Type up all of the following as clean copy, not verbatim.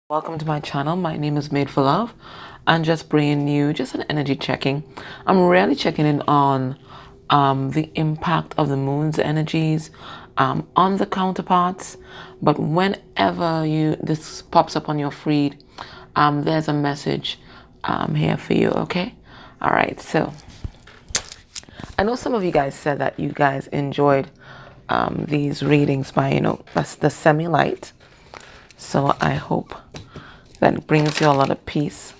Welcome to my channel. My name is Made for Love. I'm just bringing you just an energy checking. I'm really checking in on the impact of the moon's energies on the counterparts. But whenever this pops up on your feed, there's a message here for you. Okay. All right. So I know some of you guys said that you guys enjoyed these readings by that's the semi light. So I hope that brings you a lot of peace.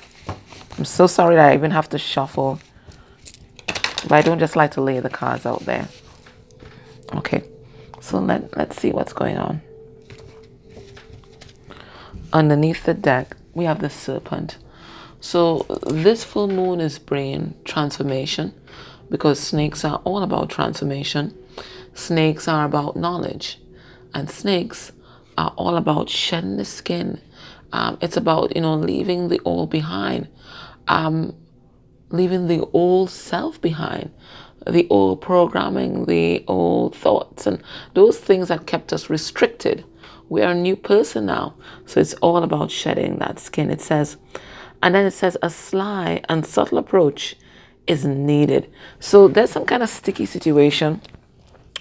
I'm so sorry that I even have to shuffle, but I don't just like to lay the cards out there. Okay, so let's see what's going on. Underneath the deck, we have the serpent. So this full moon is bringing transformation because snakes are all about transformation. Snakes are about knowledge, and snakes are all about shedding the skin. It's about leaving the old behind, leaving the old self behind, the old programming, the old thoughts, and those things that kept us restricted. We are a new person now, so it's all about shedding that skin. It says, and then it says a sly and subtle approach is needed. So there's some kind of sticky situation,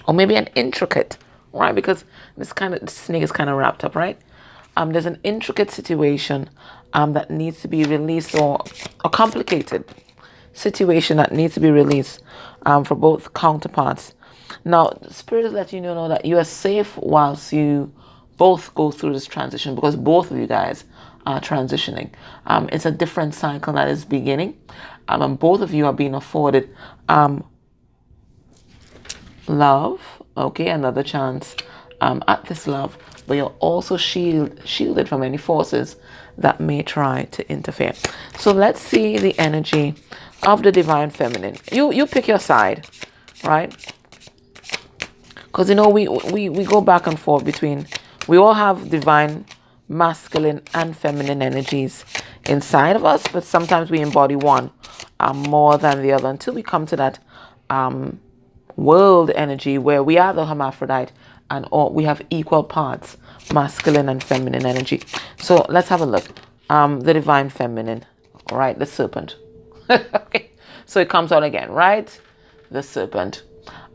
or maybe an intricate, right? Because the snake is kind of wrapped up, right? There's an intricate situation that needs to be released, or a complicated situation that needs to be released for both counterparts. Now, Spirit is letting you know that you are safe whilst you both go through this transition, because both of you guys are transitioning. It's a different cycle that is beginning, and both of you are being afforded love, okay, another chance at this love, but you're also shielded from any forces that may try to interfere. So let's see the energy of the divine feminine. You pick your side, right? Because we go back and forth between, we all have divine masculine and feminine energies inside of us, but sometimes we embody one more than the other until we come to that world energy where we are the hermaphrodite and all, we have equal parts masculine and feminine energy. So let's have a look. The divine feminine, all right, the serpent. Okay, so it comes out again, right? The serpent.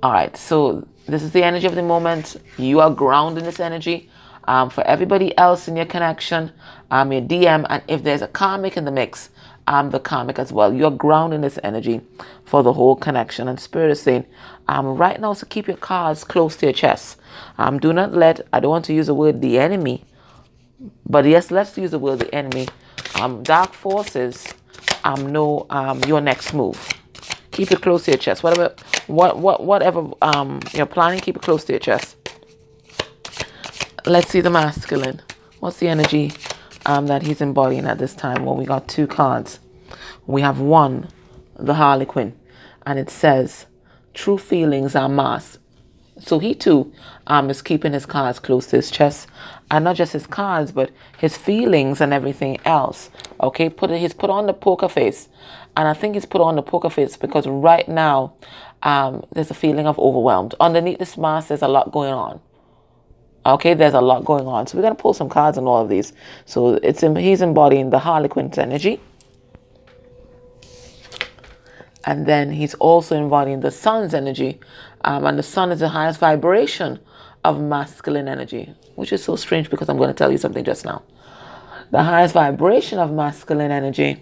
All right, so this is the energy of the moment. You are grounded in this energy. For everybody else in your connection, your DM, and if there's a karmic in the mix, the karmic as well. You're grounding this energy for the whole connection. And Spirit is saying, right now, so keep your cards close to your chest. Do not let, I don't want to use the word the enemy, but yes, let's use the word the enemy. Dark forces know your next move. Keep it close to your chest. Whatever you're planning, keep it close to your chest. Let's see the masculine. What's the energy that he's embodying at this time? Well, we got two cards. We have one, the Harlequin, and it says, true feelings are masked. So he too is keeping his cards close to his chest, and not just his cards, but his feelings and everything else. Okay, he's put on the poker face, and I think he's put on the poker face because right now there's a feeling of overwhelmed. Underneath this mask, there's a lot going on. Okay, there's a lot going on. So we're going to pull some cards on all of these. So he's embodying the Harlequin's energy. And then he's also embodying the sun's energy. And the sun is the highest vibration of masculine energy, which is so strange because I'm going to tell you something just now. The highest vibration of masculine energy,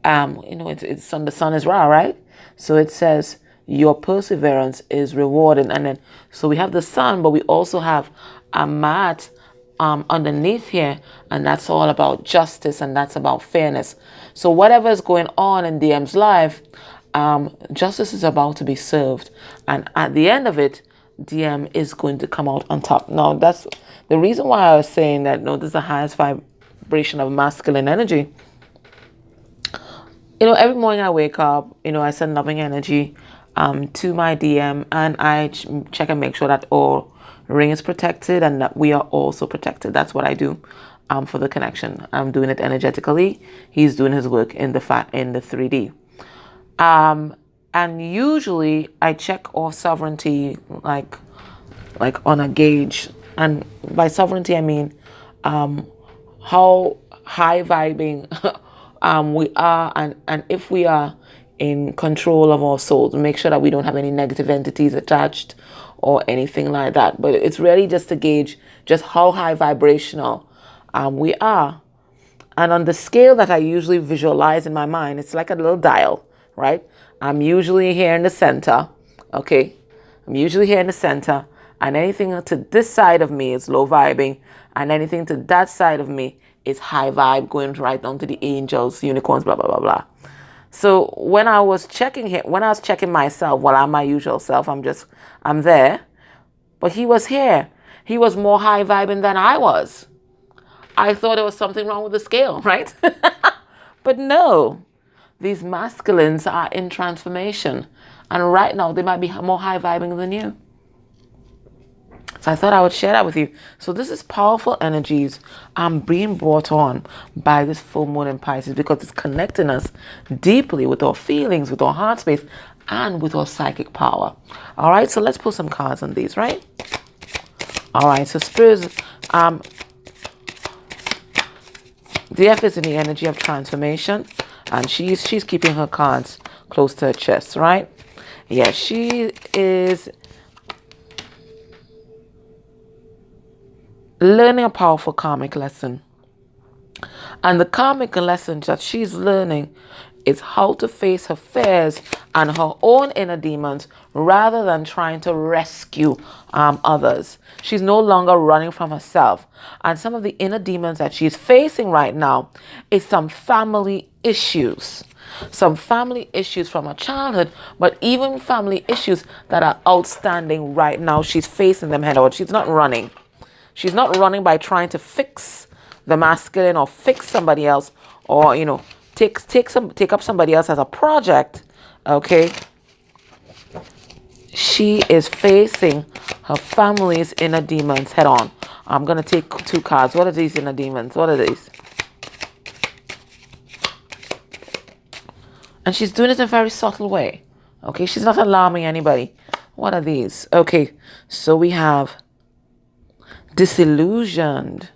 the sun is Ra, right? So it says, your perseverance is rewarded. And then, so we have the sun, but we also have a mat underneath here, and that's all about justice, and that's about fairness. So whatever is going on in DM's life, justice is about to be served, and at the end of it, DM is going to come out on top. Now, that's the reason why I was saying that, no, this is the highest vibration of masculine energy. Every morning I wake up, I send loving energy to my DM, and I check and make sure that all ring is protected and that we are also protected. That's what I do for the connection. I'm doing it energetically. He's doing his work in the 3D. And usually I check off sovereignty like on a gauge, and by sovereignty I mean how high vibing we are, and if we are in control of our souls, make sure that we don't have any negative entities attached or anything like that. But it's really just to gauge just how high vibrational we are. And on the scale that I usually visualize in my mind, it's like a little dial, right? I'm usually here in the center, okay? I'm usually here in the center, and anything to this side of me is low vibing, and anything to that side of me is high vibe, going right down to the angels, unicorns, blah, blah, blah, blah. So when I was checking him, when I was checking myself, well, I'm my usual self, I'm there, but he was here. He was more high vibing than I was. I thought there was something wrong with the scale, right? But no, these masculines are in transformation. And right now, they might be more high vibing than you. So I thought I would share that with you. So this is powerful energies being brought on by this full moon in Pisces, because it's connecting us deeply with our feelings, with our heart space, and with our psychic power. All right, so let's pull some cards on these, right? All right, so spirits, the F is in the energy of transformation, and she's keeping her cards close to her chest, right? Yeah, she is learning a powerful karmic lesson. And the karmic lesson that she's learning is how to face her fears and her own inner demons rather than trying to rescue others. She's no longer running from herself. And some of the inner demons that she's facing right now is some family issues. Some family issues from her childhood, but even family issues that are outstanding right now. She's facing them head on. She's not running. She's not running by trying to fix the masculine or fix somebody else, or, you know, take up somebody else as a project. Okay, she is facing her family's inner demons head on. I'm gonna take 2 cards. What are these inner demons? What are these? And she's doing it in a very subtle way. Okay, she's not alarming anybody. What are these? Okay, so we have disillusioned.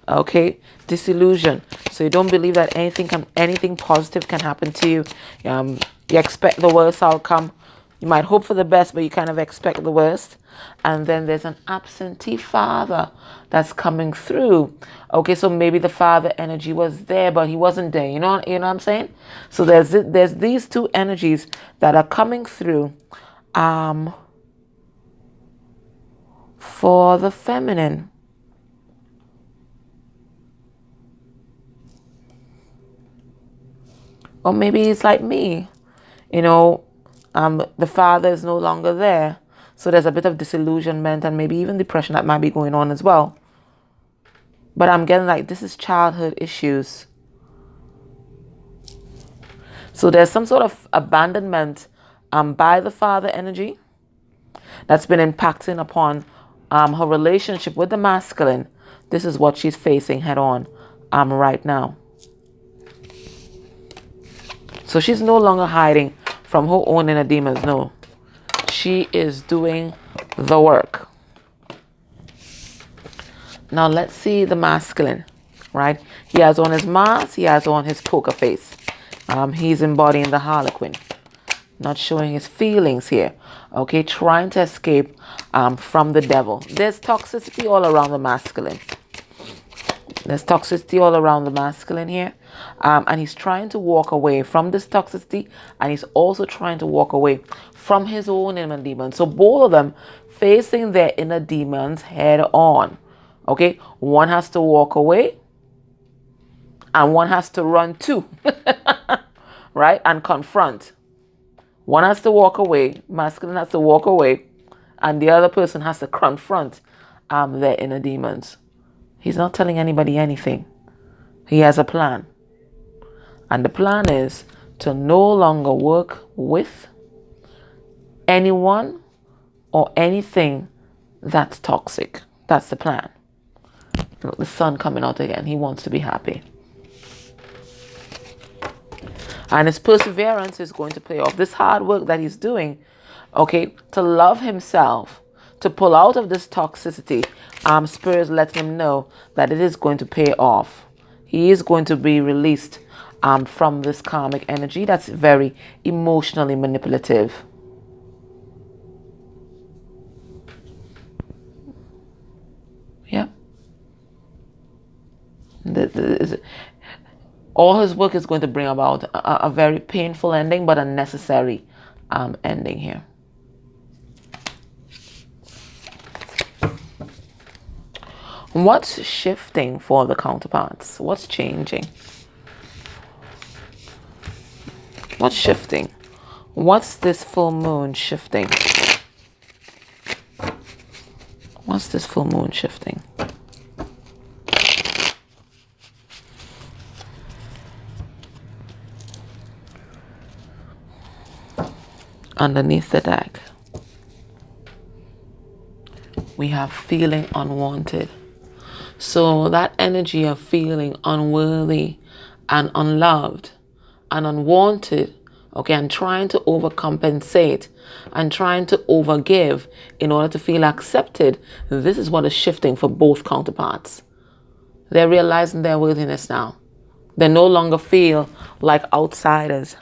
Okay, disillusion. So you don't believe that anything positive can happen to you. You expect the worst outcome. You might hope for the best, but you kind of expect the worst. And then there's an absentee father that's coming through. Okay, so maybe the father energy was there, but he wasn't there. You know what I'm saying? So there's these 2 energies that are coming through for the feminine. Or maybe it's like me, you know, the father is no longer there. So there's a bit of disillusionment and maybe even depression that might be going on as well. But I'm getting like, this is childhood issues. So there's some sort of abandonment by the father energy that's been impacting upon her relationship with the masculine. This is what she's facing head on right now. So she's no longer hiding from her own inner demons. No, she is doing the work. Now let's see the masculine, right? He has on his mask. He has on his poker face. He's embodying the Harlequin, not showing his feelings here. Okay, trying to escape from the devil. There's toxicity all around the masculine. There's toxicity all around the masculine here. And he's trying to walk away from this toxicity. And he's also trying to walk away from his own inner demons. So both of them facing their inner demons head on. Okay. One has to walk away. And one has to run too. Right? And confront. One has to walk away. Masculine has to walk away. And the other person has to confront their inner demons. He's not telling anybody anything. He has a plan. And the plan is to no longer work with anyone or anything that's toxic. That's the plan. Look, the sun coming out again. He wants to be happy. And his perseverance is going to pay off. This hard work that he's doing, okay, to love himself, to pull out of this toxicity, Spirit is letting him know that it is going to pay off. he is going to be released from this karmic energy that's very emotionally manipulative. Yeah. All his work is going to bring about a very painful ending, but a necessary ending here. What's shifting for the counterparts? What's changing? What's shifting? What's this full moon shifting? What's this full moon shifting? Underneath the deck, we have feeling unwanted. So that energy of feeling unworthy and unloved and unwanted, okay, and trying to overcompensate and trying to overgive in order to feel accepted, this is what is shifting for both counterparts. They're realizing their worthiness now. They no longer feel like outsiders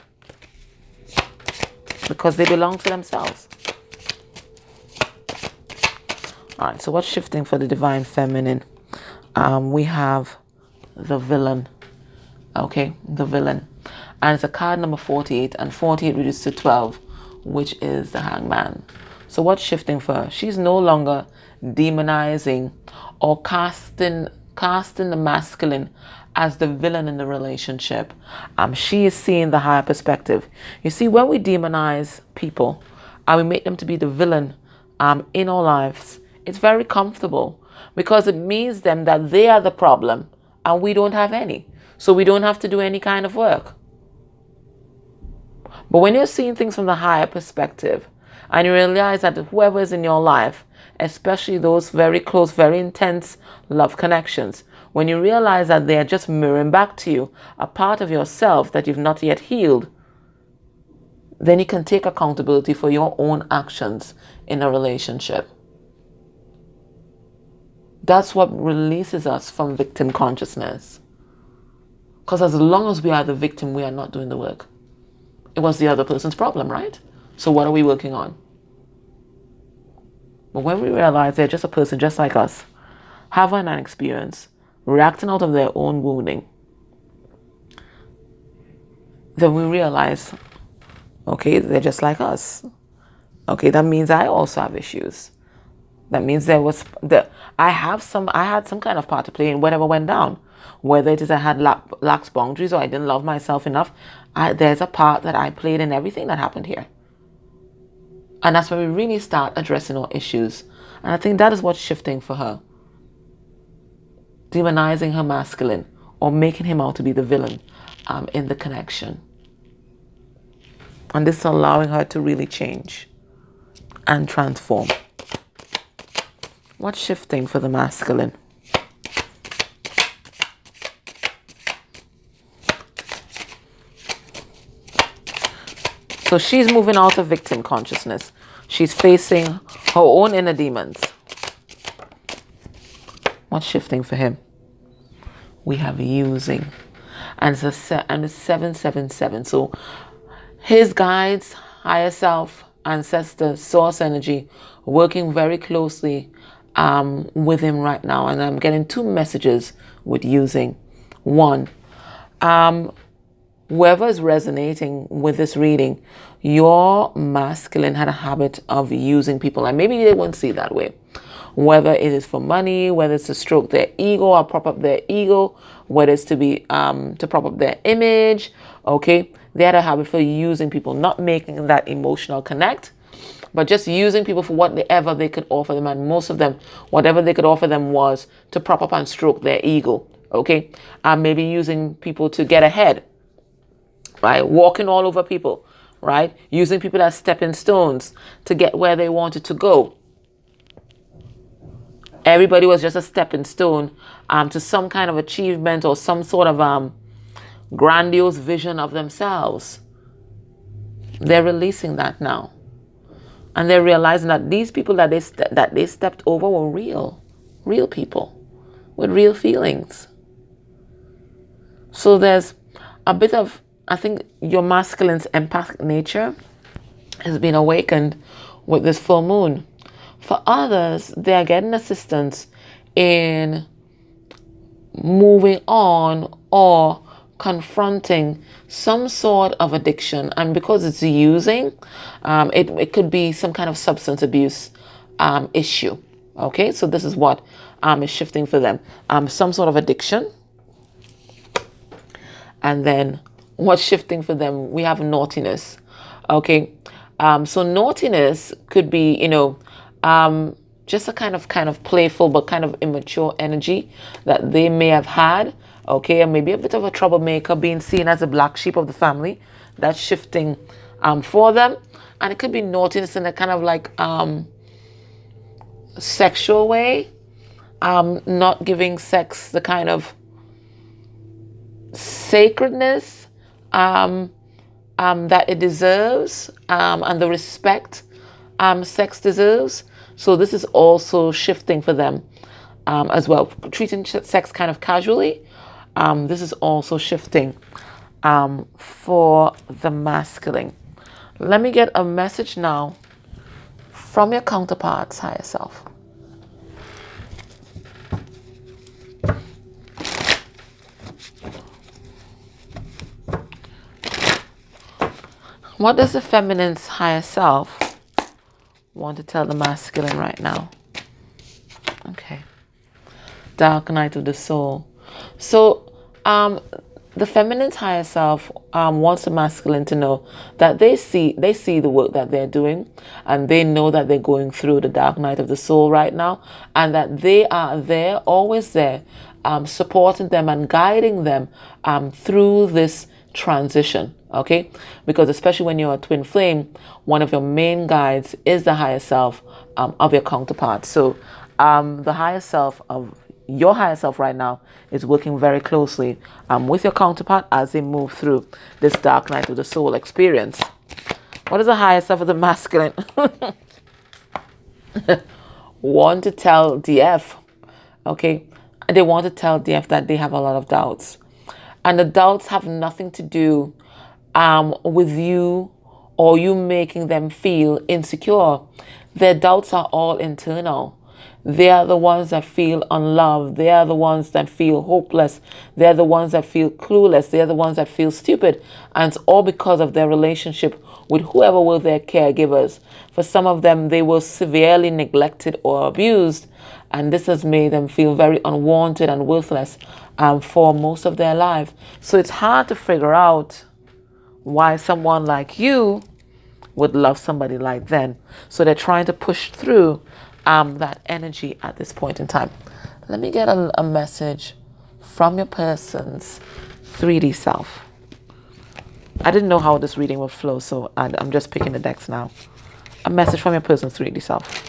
because they belong to themselves. All right, so what's shifting for the divine feminine? We have the villain. Okay, the villain. And it's a card number 48, and 48 reduces to 12, which is the hangman. So what's shifting for her? She's no longer demonizing or casting the masculine as the villain in the relationship. She is seeing the higher perspective. You see, when we demonize people and we make them to be the villain in our lives, it's very comfortable because it means them that they are the problem and we don't have any. So we don't have to do any kind of work. But when you're seeing things from the higher perspective and you realize that whoever is in your life, especially those very close, very intense love connections, when you realize that they are just mirroring back to you a part of yourself that you've not yet healed, then you can take accountability for your own actions in a relationship. That's what releases us from victim consciousness. Because as long as we are the victim, we are not doing the work. It was the other person's problem, right? So what are we working on? But when we realize they're just a person just like us, having an experience, reacting out of their own wounding, then we realize, okay, they're just like us. Okay, that means I also have issues. That means I had some kind of part to play in whatever went down. Whether it is I had lax boundaries or I didn't love myself enough, there's a part that I played in everything that happened here. And that's when we really start addressing our issues. And I think that is what's shifting for her. Demonizing her masculine or making him out to be the villain in the connection. And this is allowing her to really change and transform. What's shifting for the masculine? So she's moving out of victim consciousness. She's facing her own inner demons. What's shifting for him? We have using. And it's 777. So his guides, higher self, ancestors, source energy, working very closely with him right now. And I'm getting two messages with using. One, whoever is resonating with this reading, your masculine had a habit of using people, and maybe they won't see it that way. Whether it is for money, whether it's to stroke their ego or prop up their ego, whether it's to be to prop up their image, okay? They had a habit for using people, not making that emotional connect, but just using people for whatever they could offer them. And most of them, whatever they could offer them was to prop up and stroke their ego, okay? Maybe using people to get ahead, right? Walking all over people, right? Using people as stepping stones to get where they wanted to go. Everybody was just a stepping stone to some kind of achievement or some sort of grandiose vision of themselves. They're releasing that now. And they're realizing that these people that they stepped over were real people with real feelings. So there's a bit of, I think your masculine's empathic nature has been awakened with this full moon. For others, they are getting assistance in moving on or confronting some sort of addiction. And because it's using, it could be some kind of substance abuse issue. Okay, so this is what is shifting for them. Some sort of addiction. And then what's shifting for them? We have naughtiness. Okay, so naughtiness could be, just a kind of playful but kind of immature energy that they may have had. Okay, and maybe a bit of a troublemaker, being seen as a black sheep of the family. That's shifting for them. And it could be naughtiness in a kind of like sexual way, not giving sex the kind of sacredness that it deserves, and the respect sex deserves. So this is also shifting for them as well. Treating sex kind of casually. This is also shifting for the masculine. Let me get a message now from your counterpart's higher self. What does the feminine's higher self want to tell the masculine right now? Okay. Dark night of the soul. So the feminine's higher self wants the masculine to know that they see the work that they're doing, and they know that they're going through the dark night of the soul right now, and that they are there, always there, supporting them and guiding them through this transition. Okay, because especially when you're a twin flame, one of your main guides is the higher self of your counterpart. So the higher self of your higher self right now is working very closely with your counterpart as they move through this dark night of the soul experience. What is the higher self of the masculine want to tell DF? Okay, they want to tell DF that they have a lot of doubts, and the doubts have nothing to do with you or you making them feel insecure. Their doubts are all internal. They are the ones that feel unloved. They are the ones that feel hopeless. They're the ones that feel clueless. They're the ones that feel stupid. And it's all because of their relationship with whoever were their caregivers. For some of them, they were severely neglected or abused. And this has made them feel very unwanted and worthless for most of their life. So it's hard to figure out why someone like you would love somebody like them. So they're trying to push through that energy at this point in time. Let me get a message from your person's 3D self. I didn't know how this reading would flow, so I'm just picking the decks now. A message from your person's 3D self.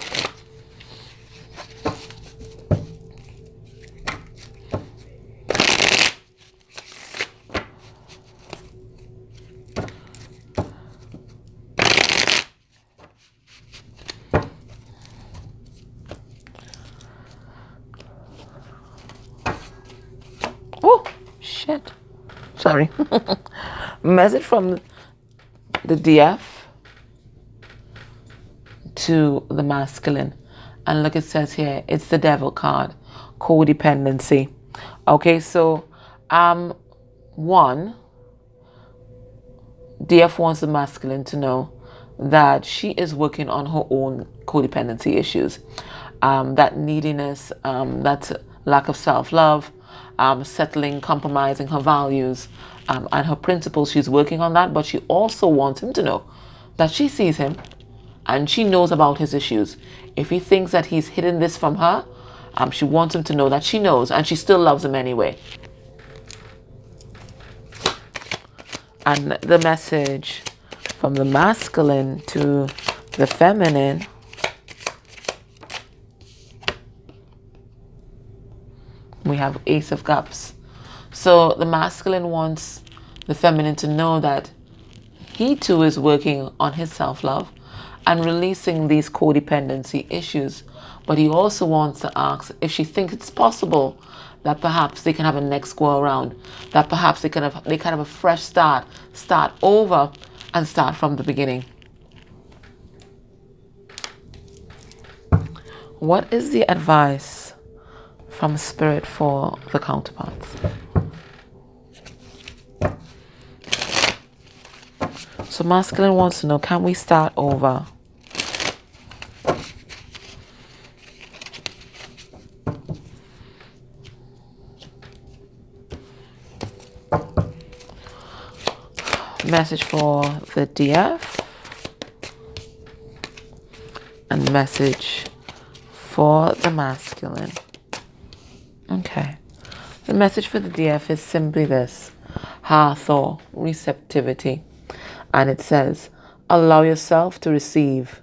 Oh, shit. Sorry. Message from the DF to the masculine. And look, it says here, it's the devil card. Codependency. Okay, so one, DF wants the masculine to know that she is working on her own codependency issues. That neediness, that lack of self-love, settling, compromising her values and her principles. She's working on that, but she also wants him to know that she sees him and she knows about his issues. If he thinks that he's hidden this from her, she wants him to know that she knows and she still loves him anyway. And the message from the masculine to the feminine. We have Ace of Cups. So the masculine wants the feminine to know that he too is working on his self-love and releasing these codependency issues. But he also wants to ask if she thinks it's possible that perhaps they can have a next go around, that perhaps they can have a fresh start over and start from the beginning. What is the advice from Spirit for the counterparts? So masculine wants to know, can we start over? Message for the DF and message for the masculine. Okay. The message for the DF is simply this: healthof, receptivity. And it says, allow yourself to receive.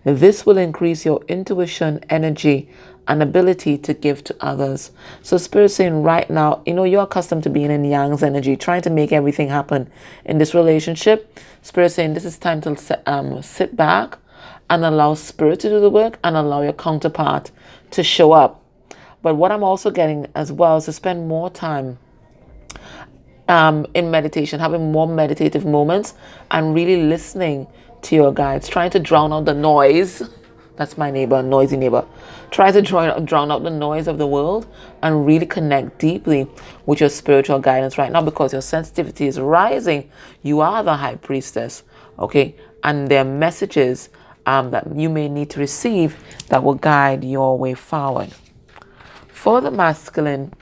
This will increase your intuition, energy, and ability to give to others. So Spirit's saying right now, you're accustomed to being in Yang's energy, trying to make everything happen in this relationship. Spirit's saying this is time to sit back and allow Spirit to do the work and allow your counterpart to show up. But what I'm also getting as well is to spend more time in meditation, having more meditative moments and really listening to your guides, trying to drown out the noise. That's my neighbor, noisy neighbor. Try to drown out the noise of the world and really connect deeply with your spiritual guidance right now, because your sensitivity is rising. You are the high priestess, okay? And there are messages that you may need to receive that will guide your way forward. For the masculine,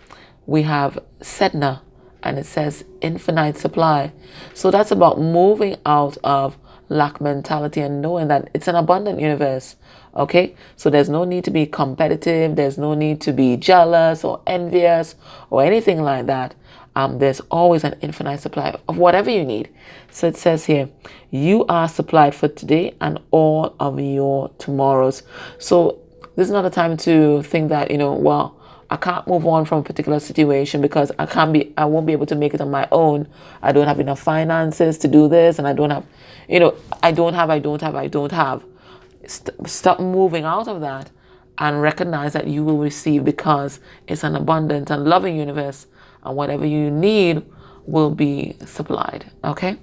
we have Sedna, and it says infinite supply. So that's about moving out of lack mentality and knowing that it's an abundant universe. Okay, so there's no need to be competitive, there's no need to be jealous or envious or anything like that. There's always an infinite supply of whatever you need. So it says here, you are supplied for today and all of your tomorrows. So this is not a time to think that, well, I can't move on from a particular situation because I won't be able to make it on my own. I don't have enough finances to do this, and I don't have, I don't have. Stop moving out of that and recognize that you will receive, because it's an abundant and loving universe, and whatever you need will be supplied. Okay?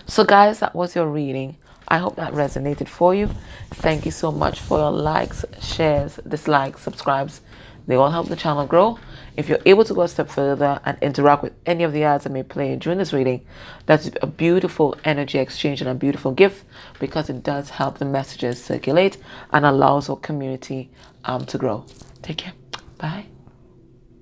So guys, that was your reading. I hope that resonated for you. Thank you so much for your likes, shares, dislikes, subscribes. They all help the channel grow. If you're able to go a step further and interact with any of the ads that may play during this reading, that's a beautiful energy exchange and a beautiful gift, because it does help the messages circulate and allows our community to grow. Take care. Bye.